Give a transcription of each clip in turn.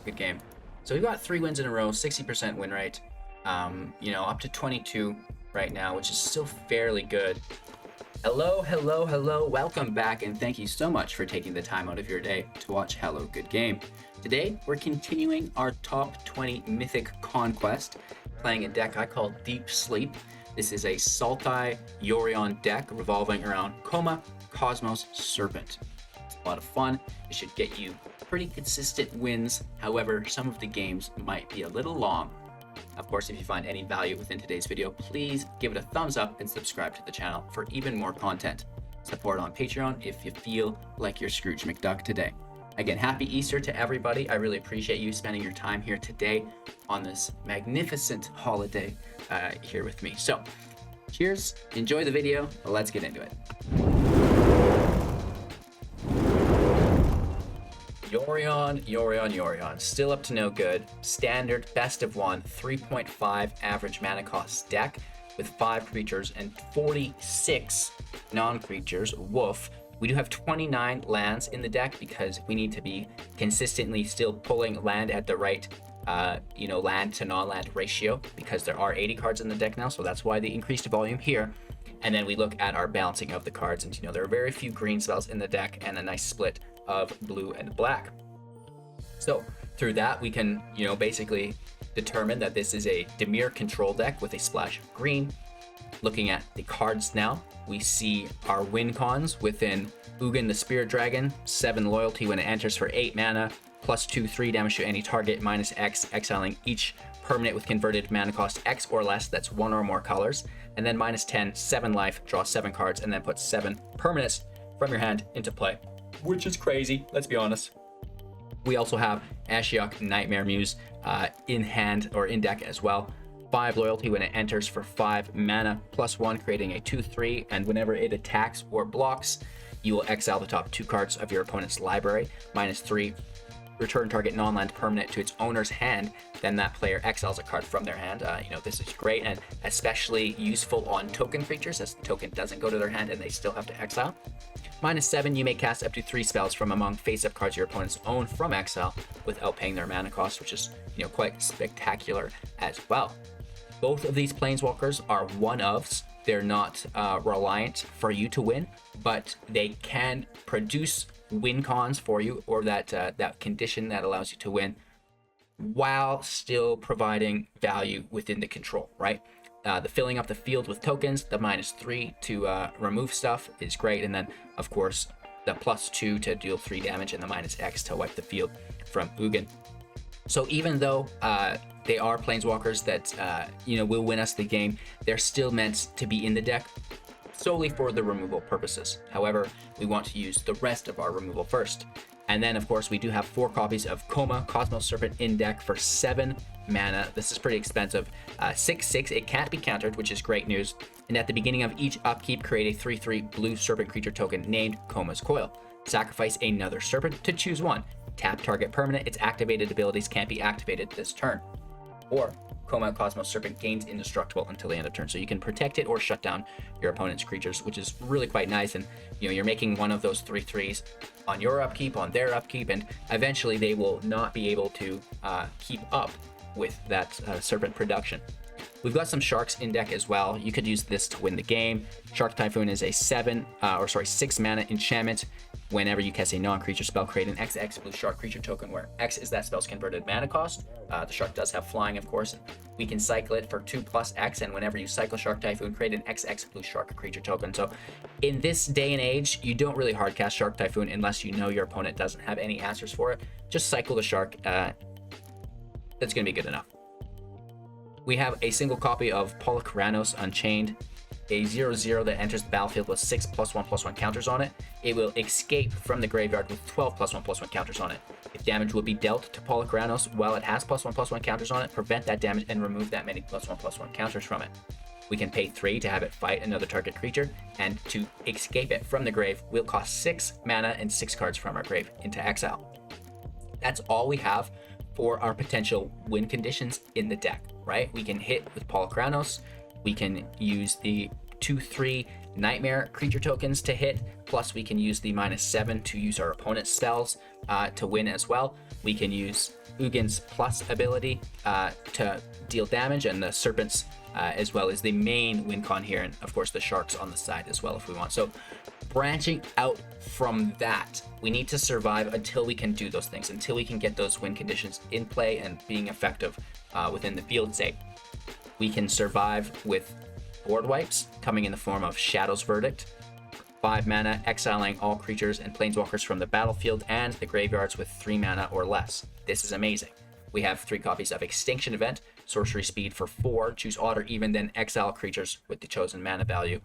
Good game. So we've got 3 wins in a row, 60% win rate. Up to 22 right now, which is still fairly good. Hello. Welcome back, and thank you so much for taking the time out of your day to watch Hello Good Game. Today, we're continuing our top 20 Mythic conquest, playing a deck I call Deep Sleep. This is a Sultia Yorion deck revolving around Koma Cosmos Serpent. It's a lot of fun. It should get you pretty consistent wins. However, some of the games might be a little long. Of course, if you find any value within today's video, please give it a thumbs up and subscribe to the channel for even more content. Support on Patreon if you feel like you're Scrooge McDuck today. Again, happy Easter to everybody. I really appreciate you spending your time here today on this magnificent holiday here with me. So, cheers, enjoy the video, let's get into it. Yorion. Still up to no good. Standard, best of one, 3.5 average mana cost deck with 5 creatures and 46 non-creatures. Woof. We do have 29 lands in the deck because we need to be consistently still pulling land at the right, land to non-land ratio, because there are 80 cards in the deck now, so that's why the increased volume here. And then we look at our balancing of the cards, and there are very few green spells in the deck and a nice split of blue and black. So through that, we can, basically determine that this is a Dimir control deck with a splash of green. Looking at the cards now, we see our win cons within Ugin the Spirit Dragon, 7 loyalty when it enters for 8 mana, +2/3 damage to any target, -X, exiling each permanent with converted mana cost X or less, that's 1 or more colors, and then -10, 7 life, draw 7 cards, and then put 7 permanents from your hand into play, which is crazy, let's be honest. We also have Ashiok Nightmare Muse in hand or in deck as well. 5 loyalty when it enters for 5 mana, +1, creating a 2/3, and whenever it attacks or blocks, you will exile the top 2 cards of your opponent's library, -3, return target non-land permanent to its owner's hand, then that player exiles a card from their hand. This is great and especially useful on token creatures, as the token doesn't go to their hand and they still have to exile. -7, you may cast up to 3 spells from among face-up cards your opponents own from exile without paying their mana cost, which is quite spectacular as well. Both of these planeswalkers are one-ofs. They're not reliant for you to win, but they can produce win cons for you, or that condition that allows you to win, while still providing value within the control, right? The filling up the field with tokens, the -3 to remove stuff is great, and then of course the +2 to deal 3 damage and the -X to wipe the field from Ugin. So even though they are planeswalkers that will win us the game, they're still meant to be in the deck solely for the removal purposes. However, we want to use the rest of our removal first. And then of course we do have 4 copies of Koma Cosmos Serpent in deck for 7 mana. This is pretty expensive. 6/6, it can't be countered, which is great news. And at the beginning of each upkeep, create a 3/3 blue serpent creature token named Koma's Coil. Sacrifice another serpent to choose one. Tap target permanent. Its activated abilities can't be activated this turn. Or Koma Cosmos Serpent gains indestructible until the end of turn. So you can protect it or shut down your opponent's creatures, which is really quite nice. And you're making one of those 3/3s on your upkeep, on their upkeep, and eventually they will not be able to keep up with that serpent production. We've got some sharks in deck as well. You could use this to win the game. Shark Typhoon is a 6 mana enchantment. Whenever you cast a non-creature spell, create an XX blue shark creature token where X is that spell's converted mana cost. The shark does have flying, of course. We can cycle it for 2+X, and whenever you cycle Shark Typhoon, create an XX blue shark creature token. So in this day and age, you don't really hardcast Shark Typhoon unless you know your opponent doesn't have any answers for it. Just cycle the shark. That's going to be good enough. We have a single copy of Polukranos Unchained, a 0/0 that enters the battlefield with 6 +1/+1 counters on it. It will escape from the graveyard with 12 +1/+1 counters on it. If damage will be dealt to Polukranos while it has +1/+1 counters on it, prevent that damage and remove that many +1/+1 counters from it. We can pay 3 to have it fight another target creature, and to escape it from the grave, we'll cost 6 mana and 6 cards from our grave into exile. That's all we have for our potential win conditions in the deck, right? We can hit with Polukranos. We can use the 2/3 Nightmare creature tokens to hit, plus we can use the -7 to use our opponent's spells, to win as well. We can use Ugin's plus ability to deal damage, and the Serpents as well as the main win con here, and of course the Sharks on the side as well if we want. So branching out from that, we need to survive until we can do those things, until we can get those win conditions in play and being effective within the field. Say we can survive with board wipes coming in the form of Shadow's Verdict, 5 mana, exiling all creatures and planeswalkers from the battlefield and the graveyards with 3 mana or less. This is amazing. We have 3 copies of Extinction Event, sorcery speed for 4, choose odd or even, then exile creatures with the chosen mana value.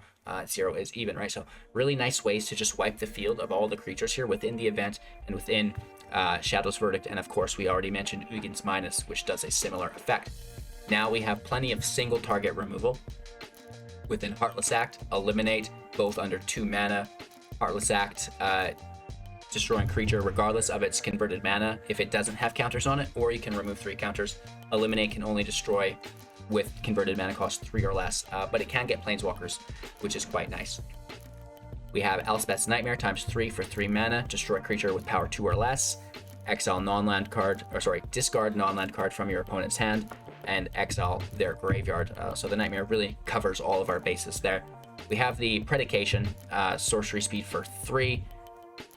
0 is even, right? So really nice ways to just wipe the field of all the creatures here within the event and within Shadow's Verdict. And of course, we already mentioned Ugin's Minus, which does a similar effect. Now we have plenty of single target removal. Within Heartless Act, eliminate both under 2 mana. Heartless Act, destroying creature regardless of its converted mana if it doesn't have counters on it, or you can remove 3 counters. Eliminate can only destroy with converted mana cost 3 or less, but it can get planeswalkers, which is quite nice. We have Elspeth's Nightmare times 3 for 3 mana, destroy creature with power 2 or less, exile non-land card, discard non-land card from your opponent's hand, and exile their graveyard. So the Nightmare really covers all of our bases there. We have the Predication, sorcery speed for 3.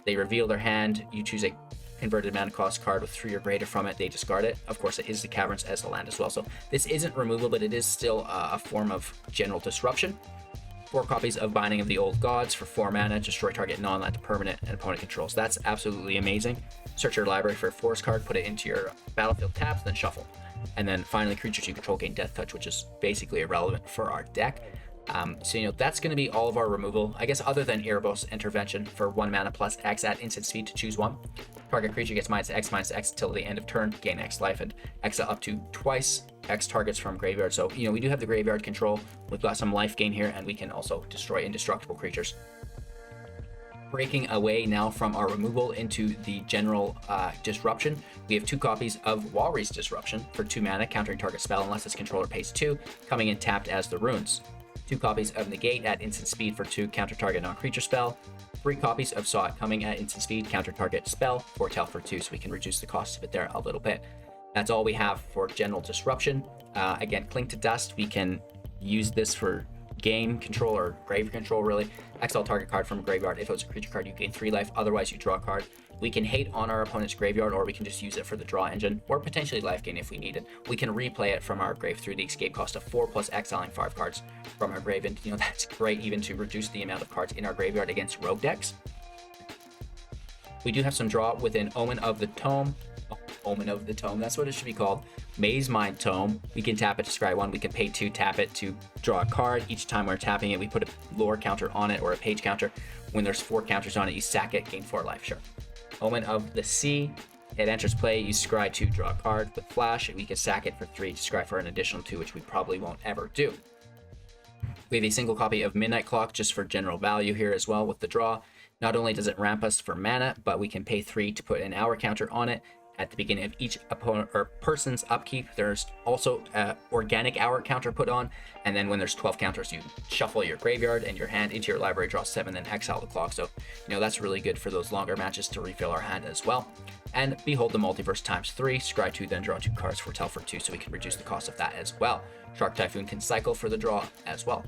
They reveal their hand, you choose a converted mana cost card with 3 or greater from it, they discard it. Of course, it is the Caverns as the land as well. So this isn't removal, but it is still a form of general disruption. 4 copies of Binding of the Old Gods for 4 mana, destroy target non-land permanent and opponent controls. That's absolutely amazing. Search your library for a forest card, put it into your battlefield tabs, then shuffle. And then finally, creatures you control gain Death Touch, which is basically irrelevant for our deck. So that's going to be all of our removal, I guess, other than Erebos Intervention for 1 mana plus X at instant speed to choose 1. Target creature gets minus X till the end of turn, gain X life, and exile up to twice X targets from graveyard. So, we do have the graveyard control. We've got some life gain here, and we can also destroy indestructible creatures. Breaking away now from our removal into the general disruption, we have 2 copies of Jwari's Disruption for 2 mana, countering target spell unless its controller pays 2, coming in tapped as the runes. 2 copies of Negate at instant speed for 2, counter target non-creature spell. 3 copies of Saw It coming at instant speed, counter target spell, foretell for 2, so we can reduce the cost of it there a little bit. That's all we have for general disruption. Again, Cling to Dust, we can use this for game control or grave control, really. Exile target card from a graveyard. If it was a creature card, you gain 3 life, otherwise you draw a card. We can hate on our opponent's graveyard, or we can just use it for the draw engine, or potentially life gain if we need it. We can replay it from our grave through the escape cost of 4 plus exiling 5 cards from our grave, and that's great even to reduce the amount of cards in our graveyard against rogue decks. We do have some draw within Omen of the Tome. Omen of the Tome, that's what it should be called. Mazemind Tome. We can tap it to scry 1. We can pay 2, tap it to draw a card. Each time we're tapping it, we put a lore counter on it or a page counter. When there's 4 counters on it, you sack it, gain 4 life, sure. Omen of the Sea. It enters play, you scry 2, draw a card with flash, and we can sack it for 3 to scry for an additional 2, which we probably won't ever do. We have a single copy of Midnight Clock just for general value here as well with the draw. Not only does it ramp us for mana, but we can pay 3 to put an hour counter on it. At the beginning of each opponent or person's upkeep, there's also an organic hour counter put on, and then when there's 12 counters, you shuffle your graveyard and your hand into your library, draw 7, then exile the clock. So that's really good for those longer matches to refill our hand as well. And Behold the Multiverse times 3, scry 2, then draw 2 cards, foretell for 2, so we can reduce the cost of that as well. Shark Typhoon can cycle for the draw as well.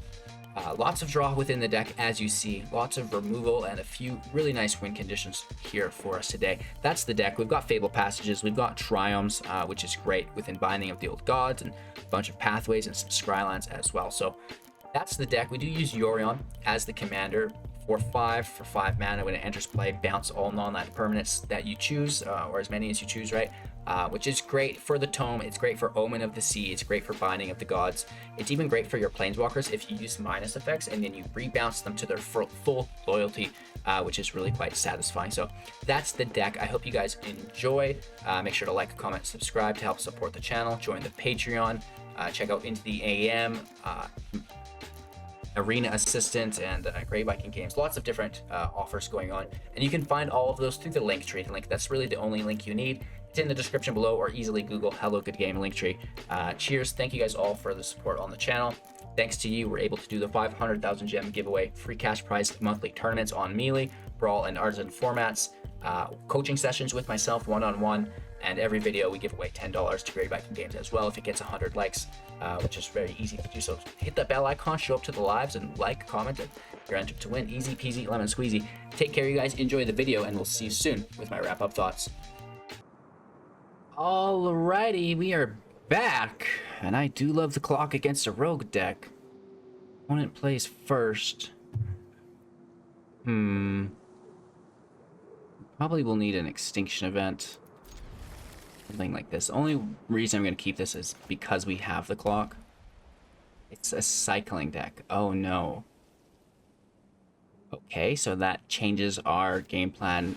Lots of draw within the deck, as you see. Lots of removal and a few really nice win conditions here for us today. That's the deck. We've got Fabled Passages, we've got Triomes, which is great within Binding of the Old Gods, and a bunch of Pathways and some Scrylands as well. So that's the deck. We do use Yorion as the commander for 5 mana. When it enters play, bounce all non-land permanents that you choose, or as many as you choose, right? Which is great for the Tome. It's great for Omen of the Sea. It's great for Binding of the Gods. It's even great for your Planeswalkers if you use minus effects and then you rebounce them to their full loyalty, which is really quite satisfying. So that's the deck. I hope you guys enjoy. Make sure to like, comment, subscribe to help support the channel. Join the Patreon. Check out Into the AM, Arena Assistant, and Grey Viking Games. Lots of different offers going on. And you can find all of those through the Linktree link. That's really the only link you need. It's in the description below, or easily Google Hello Good Game Linktree. Cheers. Thank you guys all for the support on the channel. Thanks to you, we're able to do the 500,000 gem giveaway, free cash prize monthly tournaments on Melee, Brawl, and Artisan formats. coaching sessions with myself one-on-one, and every video we give away $10 to Great Viking Games as well if it gets 100 likes, which is very easy to do. So hit that bell icon, show up to the lives, and like, comment, and you're entered to win. Easy peasy lemon squeezy. Take care, you guys. Enjoy the video, and we'll see you soon with my wrap-up thoughts. Alrighty, we are back, and I do love the clock against a rogue deck. Opponent plays first. Probably will need an Extinction Event. Something like this. The only reason I'm going to keep this is because we have the clock. It's a cycling deck. Oh no. Okay, so that changes our game plan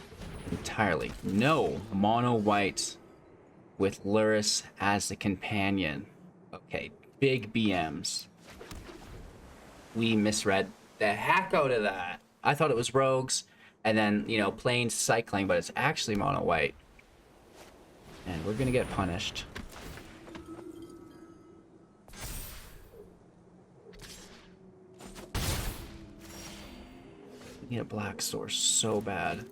entirely. No, mono white with Luris as the companion. Okay, big BMs. We misread the heck out of that. I thought it was rogues, and then, you know, plain cycling, but it's actually mono white. And we're gonna get punished. We need a black source so bad.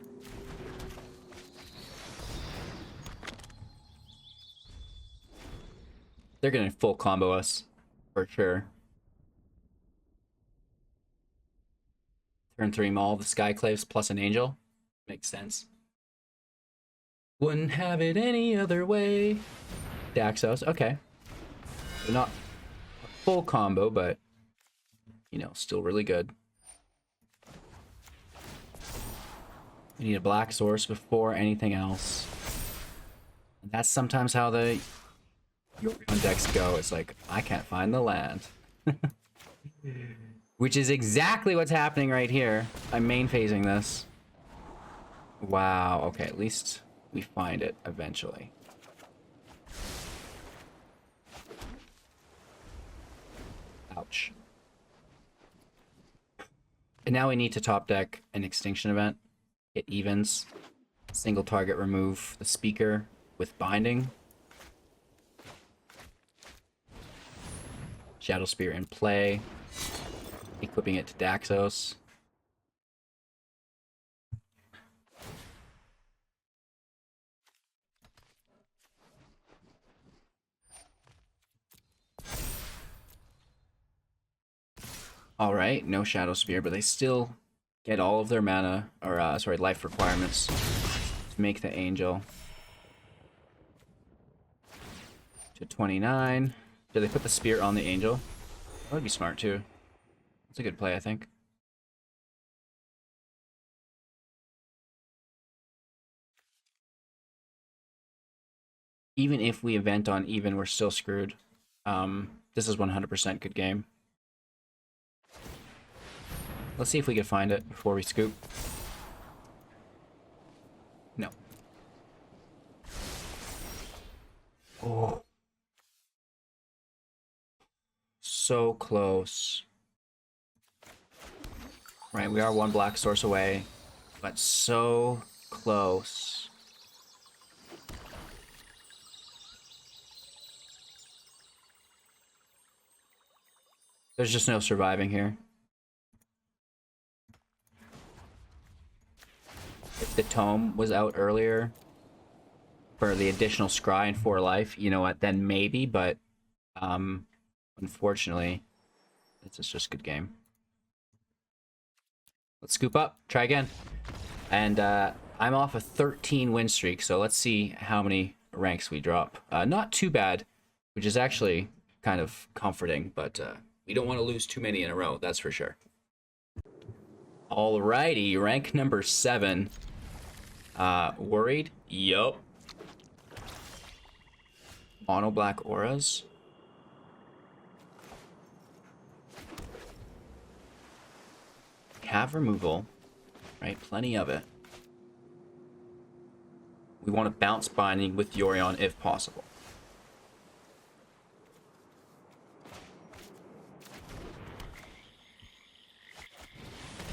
They're gonna full combo us, for sure. Turn 3 Maul, the Skyclaves plus an Angel. Makes sense. Wouldn't have it any other way. Daxos, okay. They're not a full combo, but, you know, still really good. We need a black source before anything else. And that's sometimes how the Yorion decks go. It's like, I can't find the land. Which is exactly what's happening right here. I'm main phasing this. Wow, okay, at least we find it eventually. Ouch. And now we need to top deck an Extinction Event. It evens. Single target remove the speaker with binding. Shadow Spear in play. Equipping it to Daxos. Alright, no Shadow Spear, but they still get all of their mana, or sorry, life requirements to make the Angel. To 29. Do they put the Spear on the Angel? That would be smart too. It's a good play, I think. Even if we event on even, we're still screwed. This is 100% good game. Let's see if we can find it before we scoop. No. Oh. So close. Right, we are one black source away, but so close. There's just no surviving here. If the Tome was out earlier for the additional scry and 4 life, you know what, then maybe, but unfortunately, it's just a good game. Let's scoop up, try again. And I'm off a 13 win streak, so let's see how many ranks we drop. Not too bad, which is actually kind of comforting, but we don't want to lose too many in a row, that's for sure. Alrighty, rank number 7. Worried? Yup. Mono black auras. Have removal, right? Plenty of it. We want to bounce binding with Yorion if possible.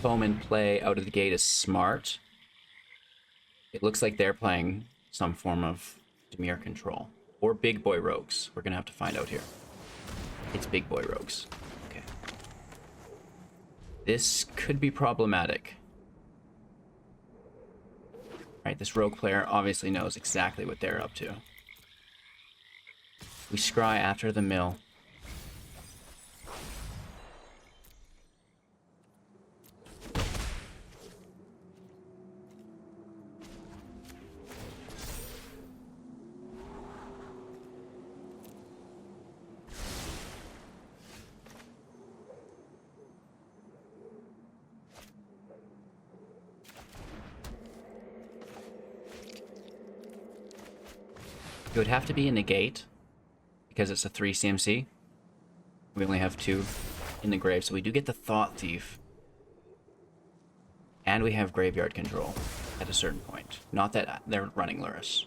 Omen play out of the gate is smart. It looks like they're playing some form of Dimir control. Or big boy rogues. We're going to have to find out here. It's big boy rogues. Okay. This could be problematic. Right, this rogue player obviously knows exactly what they're up to. We scry after the mill. It would have to be a Negate, because it's a 3 CMC. We only have 2 in the grave, so we do get the Thought Thief. And we have Graveyard Control at a certain point. Not that they're running Lurrus.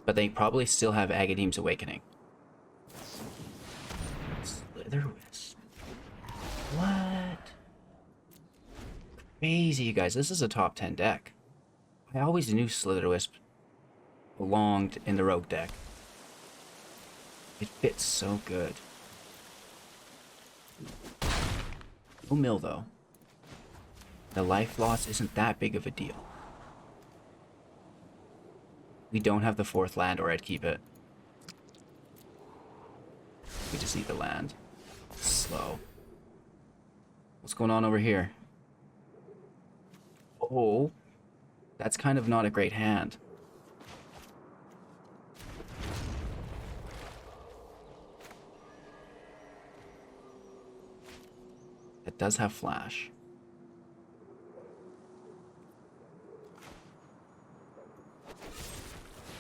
But they probably still have Agadeem's Awakening. Slitherwisp. What? Crazy, you guys. This is a top 10 deck. I always knew Slitherwisp belonged in the rogue deck. It fits so good. No mill though. The life loss isn't that big of a deal. We don't have the 4th land, or I'd keep it. We just need the land. Slow. What's going on over here? Oh, that's kind of not a great hand. It does have flash.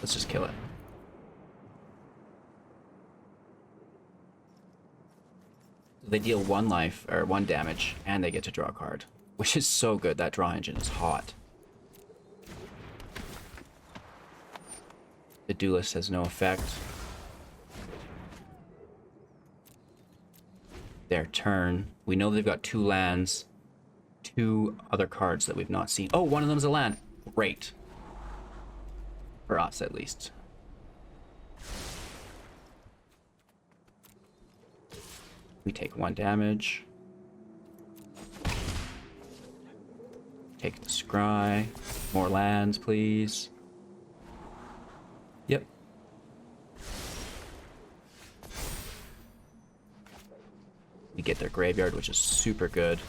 Let's just kill it. They deal 1 life, or 1 damage, and they get to draw a card. Which is so good. That draw engine is hot. The Duelist has no effect. Their turn. We know they've got 2 lands. 2 other cards that we've not seen. Oh, one of them's a land. Great. For us, at least. We take 1 damage. Take the scry. More lands, please. Yep. We get their graveyard, which is super good.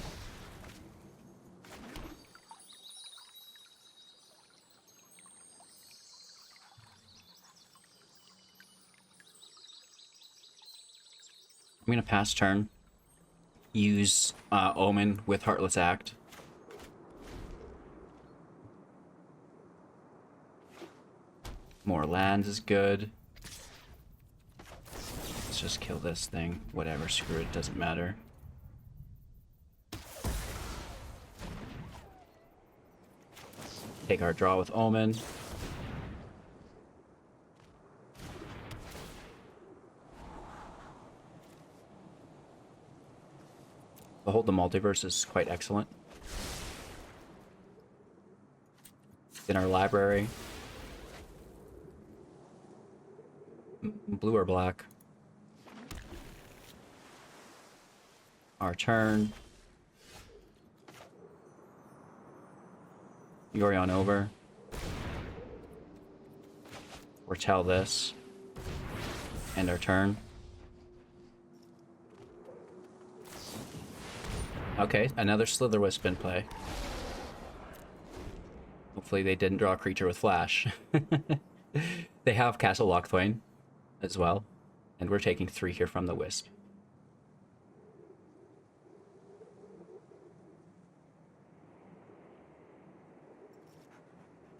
I'm gonna pass turn. Use Omen with Heartless Act. More lands is good. Let's just kill this thing. Whatever, screw it, doesn't matter. Take our draw with Omen. Behold the Multiverse is quite excellent. In our library. Blue or black. Our turn. Yorion over. Foretell this. End our turn. Okay, another Slitherwisp in play. Hopefully they didn't draw a creature with flash. They have Castle Lochthwain as well. And we're taking 3 here from the Wisp.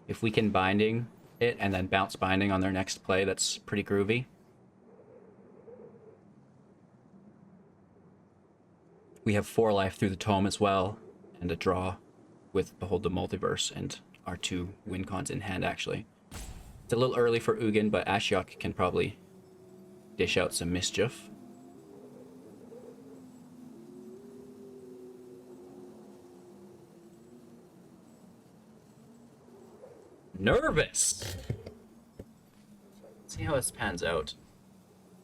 If we can binding it and then bounce binding on their next play, that's pretty groovy. We have 4 life through the Tome as well, and a draw with Behold the Multiverse, and our 2 win cons in hand, actually. It's a little early for Ugin, but Ashiok can probably dish out some mischief. Nervous! Let's see how this pans out.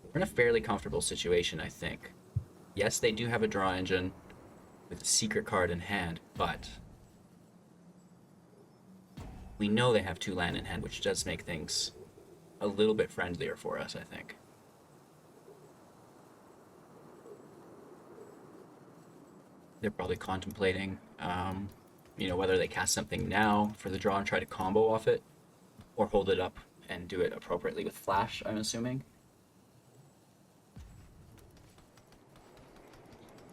We're in a fairly comfortable situation, I think. Yes, they do have a draw engine with a secret card in hand, but We know they have 2 land in hand, which does make things a little bit friendlier for us, I think. They're probably contemplating, you know, whether they cast something now for the draw and try to combo off it, or hold it up and do it appropriately with flash, I'm assuming.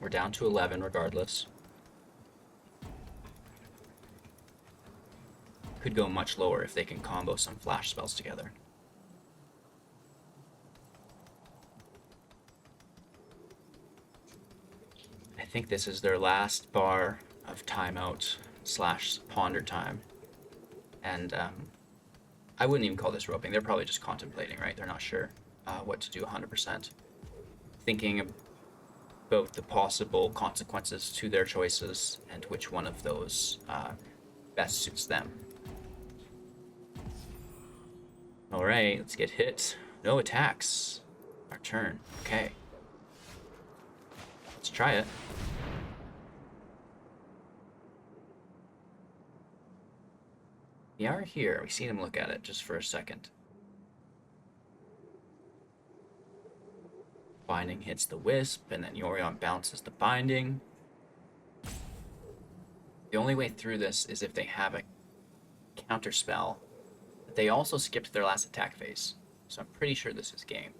We're down to 11 regardless. Could go much lower if they can combo some flash spells together. I think this is their last bar of timeout / ponder time. And I wouldn't even call this roping. They're probably just contemplating, right? They're not sure what to do 100%. Thinking about the possible consequences to their choices and which one of those best suits them. All right, let's get hit. No attacks. Our turn. Okay. Let's try it. We are here. We see him look at it just for a second. Binding hits the Wisp, and then Yorion bounces the Binding. The only way through this is if they have a counter spell. But they also skipped their last attack phase, so I'm pretty sure this is game.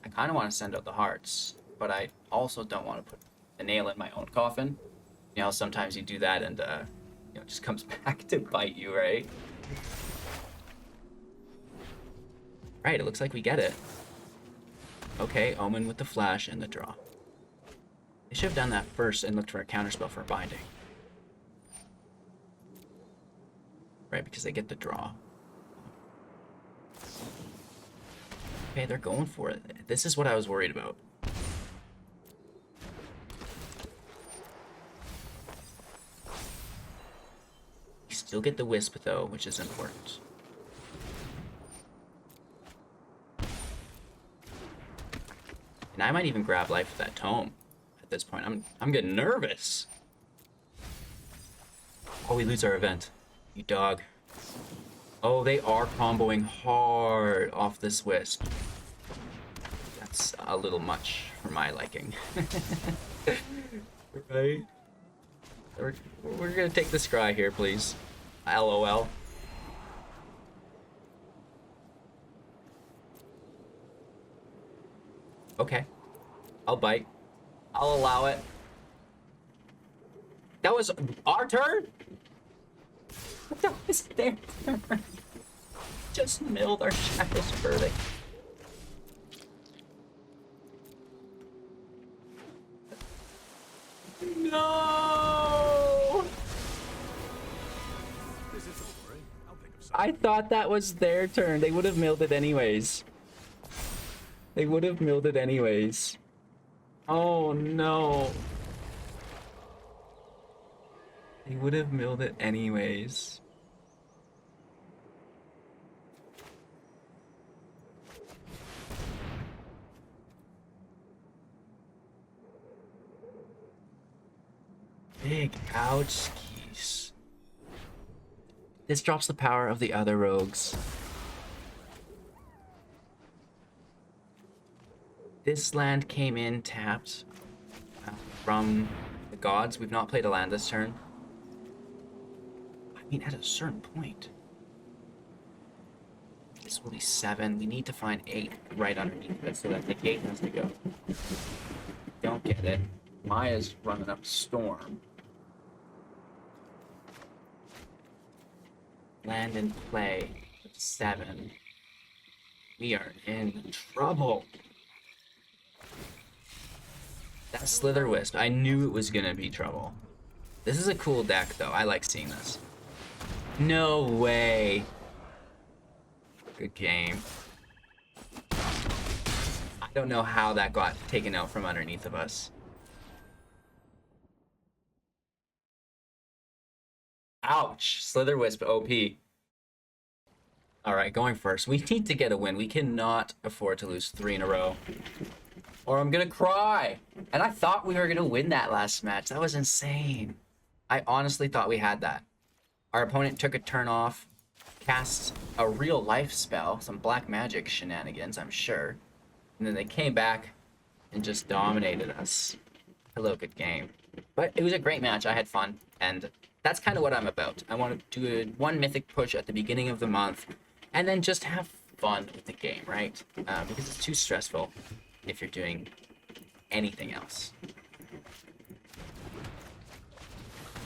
I kind of want to send out the hearts, but I also don't want to put the nail in my own coffin. You know, sometimes you do that and, you know, it just comes back to bite you, right? Right, it looks like we get it. Okay, Omen with the flash and the draw. They should have done that first and looked for a counterspell for binding. Right, because they get the draw. Okay, they're going for it. This is what I was worried about. We still get the Wisp, though, which is important. And I might even grab life with that tome at this point. I'm getting nervous. Oh, we lose our event. You dog. Oh, they are comboing hard off this Wisp. That's a little much for my liking. Right? We're gonna take the scry here, please. LOL. Okay. I'll bite. I'll allow it. That was our turn? That was their turn. Just milled our Shadow's Verdict. No! I thought that was their turn. They would have milled it anyways. They would have milled it anyways. Oh no. They would have milled it anyways. Big ouch skis. This drops the power of the other rogues. This land came in tapped from the gods. We've not played a land this turn. I mean, at a certain point. This will be 7. We need to find 8 right underneath it so that the gate has to go. Don't get it. Maya's running up Storm. Land in play with 7. We are in trouble. That Slither Wisp, I knew it was gonna be trouble. This is a cool deck, though. I like seeing this. No way. Good game. I don't know how that got taken out from underneath of us. Ouch. Slither Wisp OP. Alright, going first. We need to get a win. We cannot afford to lose 3 in a row. Or I'm gonna cry. And I thought we were gonna win that last match. That was insane. I honestly thought we had that. Our opponent took a turn off, cast a real life spell, some black magic shenanigans, I'm sure. And then they came back and just dominated us. Hello, good game. But it was a great match. I had fun. And that's kind of what I'm about. I want to do one mythic push at the beginning of the month and then just have fun with the game, right? Because it's too stressful if you're doing anything else.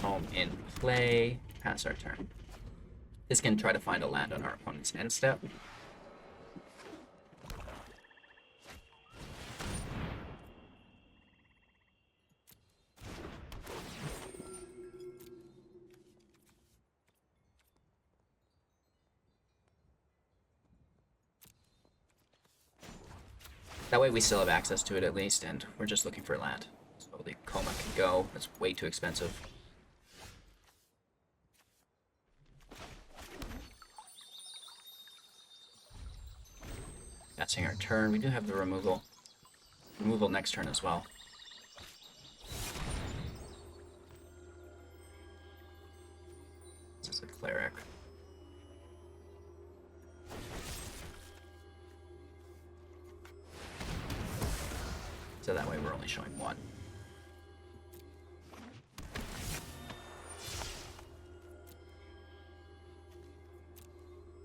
Home in play. Pass our turn. This can try to find a land on our opponent's end step. That way we still have access to it at least, and we're just looking for land. So the Koma can go. That's way too expensive. Passing our turn. We do have the removal. Removal next turn as well. This is a cleric. So that way we're only showing one.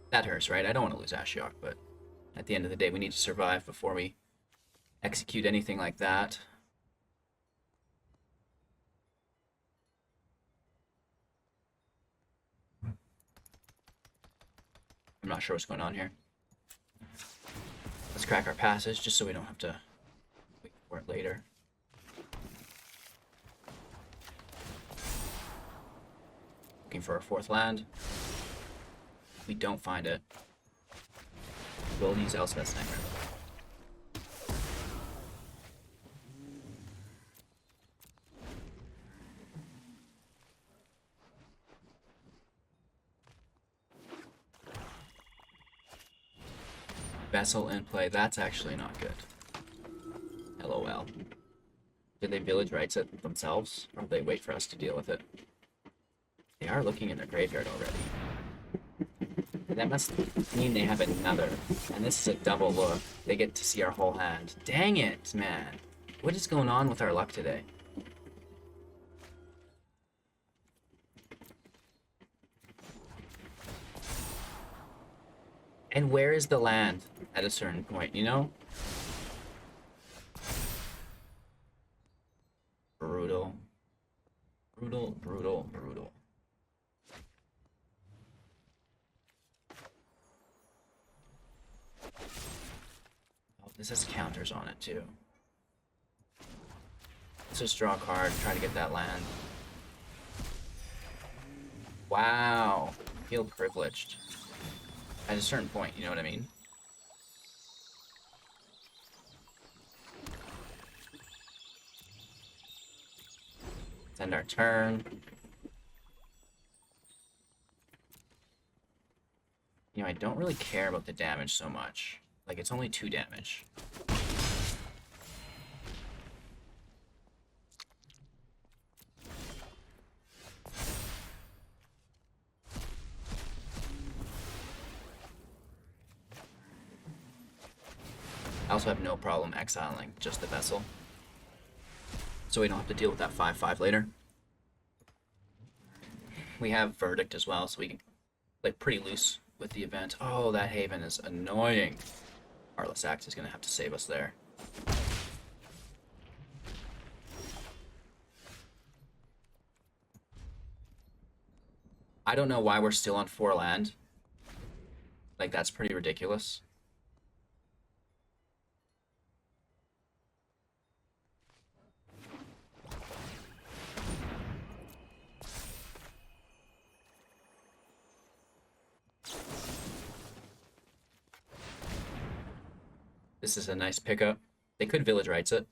That hurts, right? I don't want to lose Ashiok, but at the end of the day, we need to survive before we execute anything like that. I'm not sure what's going on here. Let's crack our passage just so we don't have to wait for it later. Looking for a fourth land. If we don't find it, we'll use Elspeth's Nightmare. Vessel in play. That's actually not good. LOL. Did they village rights it themselves, or did they wait for us to deal with it? They are looking in their graveyard already. That must mean they have another. And this is a double look. They get to see our whole hand. Dang it, man. What is going on with our luck today? And where is the land at a certain point, you know? Brutal. Brutal, brutal, brutal. Oh, this has counters on it too. Let's just draw a card, try to get that land. Wow. Feel privileged. At a certain point, you know what I mean? Let's end our turn. You know, I don't really care about the damage so much. Like, it's only 2 damage. I also have no problem exiling just the vessel, so we don't have to deal with that 5/5 later. We have Verdict as well, so we can play pretty loose with the event. Oh, that Haven is annoying. Heartless Act is going to have to save us there. I don't know why we're still on 4 land. Like, that's pretty ridiculous. This is a nice pickup. They could village rights it.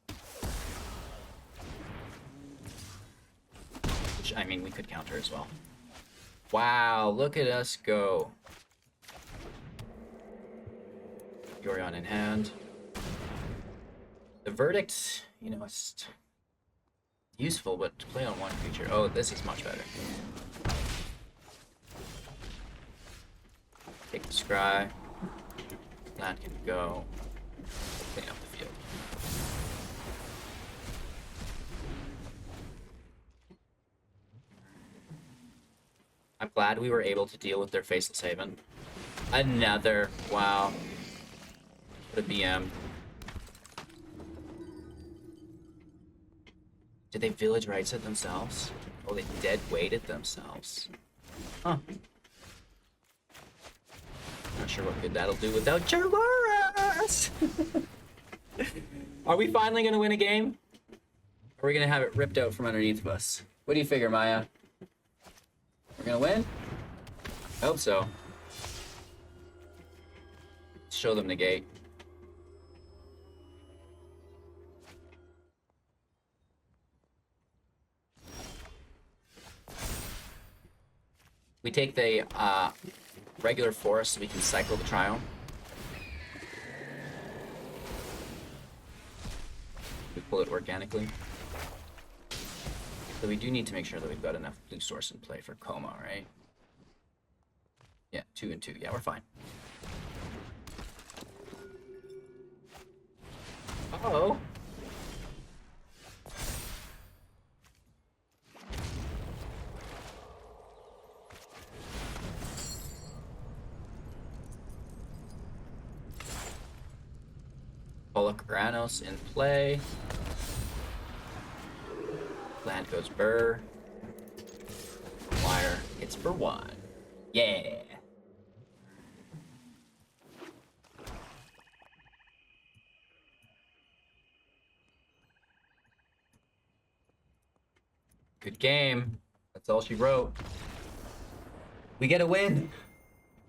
Which, I mean, we could counter as well. Wow, look at us go. Yorion in hand. The Verdict, you know, it's useful, but to play on one creature. Oh, this is much better. Take the scry. Land can go. Clean up the field. I'm glad we were able to deal with their Faceless Haven. Another. Wow. The BM. Did they village rights it themselves? Oh, they dead weighted themselves. Huh. Not sure what good that'll do without Jwari. Are we finally gonna win a game? Or are we gonna have it ripped out from underneath of us? What do you figure, Maya? We're gonna win? I hope so. Show them Negate. We take the regular forest so we can cycle the Triome. We pull it organically. So we do need to make sure that we've got enough blue source in play for Koma, right? Yeah, 2 and 2. Yeah, we're fine. Uh-oh. Polukranos in play. Land goes burr. Wire hits for 1. Yeah. Good game. That's all she wrote. We get a win.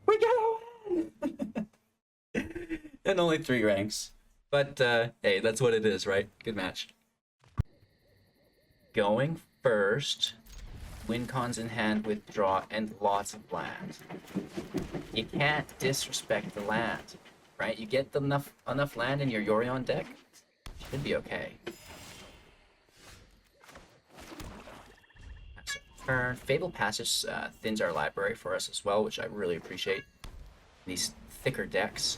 We get a win. And only 3 ranks. But, hey, that's what it is, right? Good match. Going first. Win cons in hand, withdraw, and lots of land. You can't disrespect the land, right? You get enough land in your Yorion deck, should be okay. Turn. Fabled Passage thins our library for us as well, which I really appreciate. These thicker decks.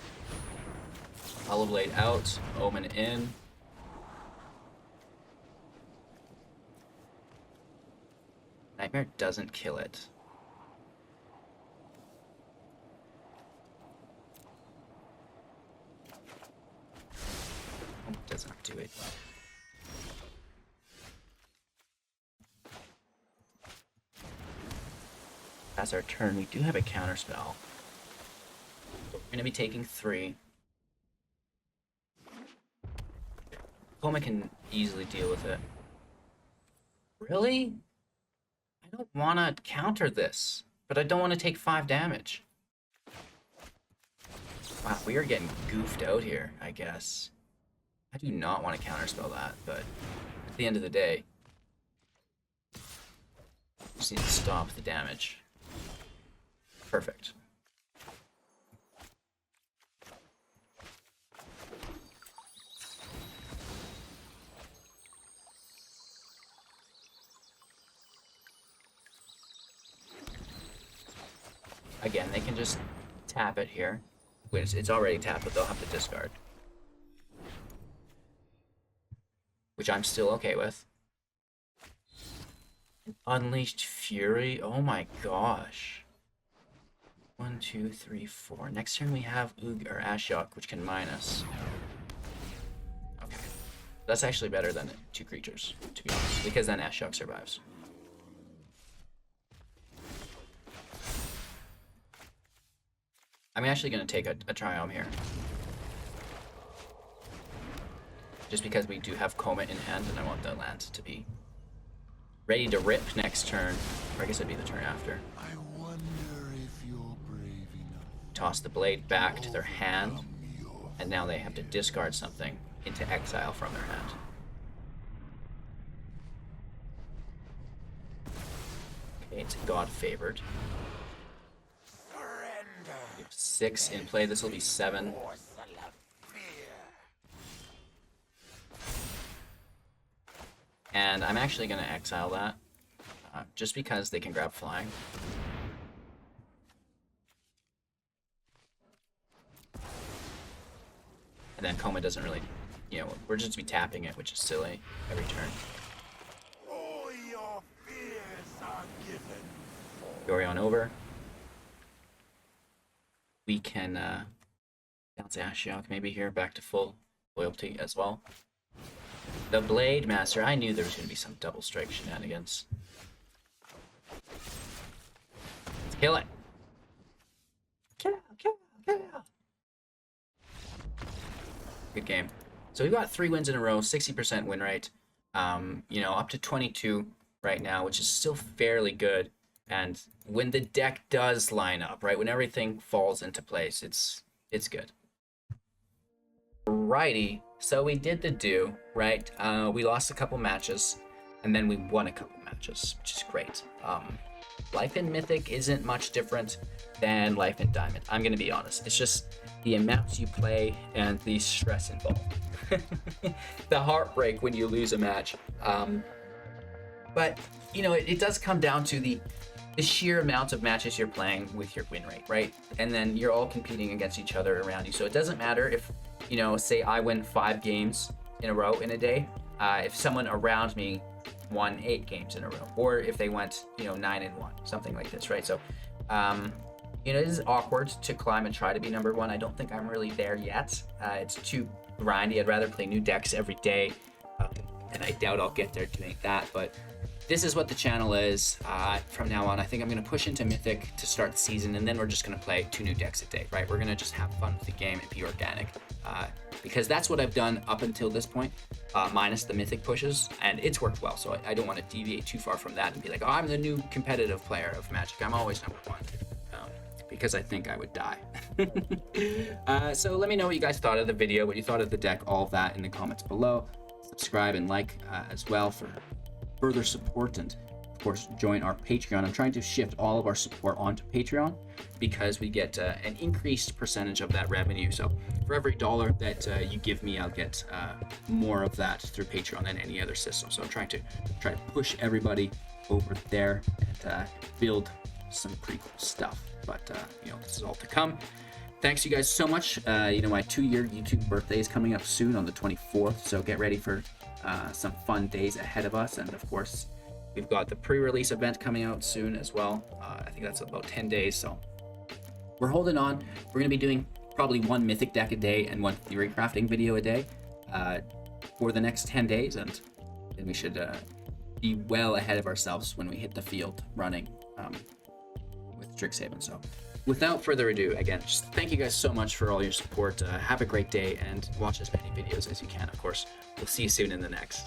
Hollow Blade out, Omen in. Nightmare doesn't kill it. Oh, doesn't do it. That's our turn. We do have a counter spell. We're going to be taking 3. Koma can easily deal with it. Really? I don't want to counter this, but I don't want to take 5 damage. Wow, we are getting goofed out here, I guess. I do not want to counterspell that, but at the end of the day, just need to stop the damage. Perfect. Again, they can just tap it here. Wait, it's already tapped, but they'll have to discard. Which I'm still okay with. Unleashed Fury? Oh my gosh. 1, 2, 3, 4. Next turn we have or Ashiok, which can mine us. Okay. That's actually better than 2 creatures, to be honest, because then Ashiok survives. I'm actually going to take a Triome here. Just because we do have Koma in hand and I want the land to be ready to rip next turn. Or I guess it'd be the turn after. I wonder if you're brave enough. Toss the blade back to their hand. And now they have to discard something into exile from their hand. Okay, it's God favored. 6 in play. This will be 7. And I'm actually going to exile that, just because they can grab flying. And then Koma doesn't really, you know, we're just be tapping it, which is silly every turn. All your fears are given. Yorion over. We can bounce Ashiok maybe here back to full loyalty as well. The Blade Master, I knew there was going to be some double strike shenanigans. Let's kill it. Kill, kill, kill. Good game. So we've got 3 wins in a row, 60% win rate. You know, up to 22 right now, which is still fairly good. And when the deck does line up, right, when everything falls into place, it's good. Alrighty, so we did the do, right? We lost a couple matches, and then we won a couple matches, which is great. Life in Mythic isn't much different than Life in Diamond. I'm gonna be honest. It's just the amounts you play and the stress involved. The heartbreak when you lose a match. But you know, it does come down to the sheer amount of matches you're playing with your win rate, right? And then you're all competing against each other around you. So it doesn't matter if, you know, say I win 5 games in a row in a day, if someone around me won 8 games in a row, or if they went, you know, 9-1, something like this, right? So, you know, it is awkward to climb and try to be number 1. I don't think I'm really there yet. It's too grindy. I'd rather play new decks every day, and I doubt I'll get there doing that, but this is what the channel is from now on. I think I'm going to push into Mythic to start the season, and then we're just going to play 2 new decks a day, right? We're going to just have fun with the game and be organic, because that's what I've done up until this point, minus the Mythic pushes, and it's worked well. So I don't want to deviate too far from that and be like, oh, I'm the new competitive player of Magic. I'm always number 1, because I think I would die. So let me know what you guys thought of the video, what you thought of the deck, all of that in the comments below. Subscribe and like as well for further support, and of course join our Patreon. I'm trying to shift all of our support onto Patreon because we get an increased percentage of that revenue. So for every dollar that you give me, I'll get more of that through Patreon than any other system. So I'm trying to push everybody over there and build some pretty cool stuff. But you know, this is all to come. Thanks you guys so much. You know, my 2-year YouTube birthday is coming up soon on the 24th, so get ready for some fun days ahead of us. And of course, we've got the pre-release event coming out soon as well. I think that's about 10 days, so we're holding on. We're gonna be doing probably 1 Mythic deck a day and 1 theory crafting video a day for the next 10 days, and then we should be well ahead of ourselves when we hit the field running with Strixhaven. So without further ado, again, just thank you guys so much for all your support. Have a great day and watch as many videos as you can. Of course, we'll see you soon in the next.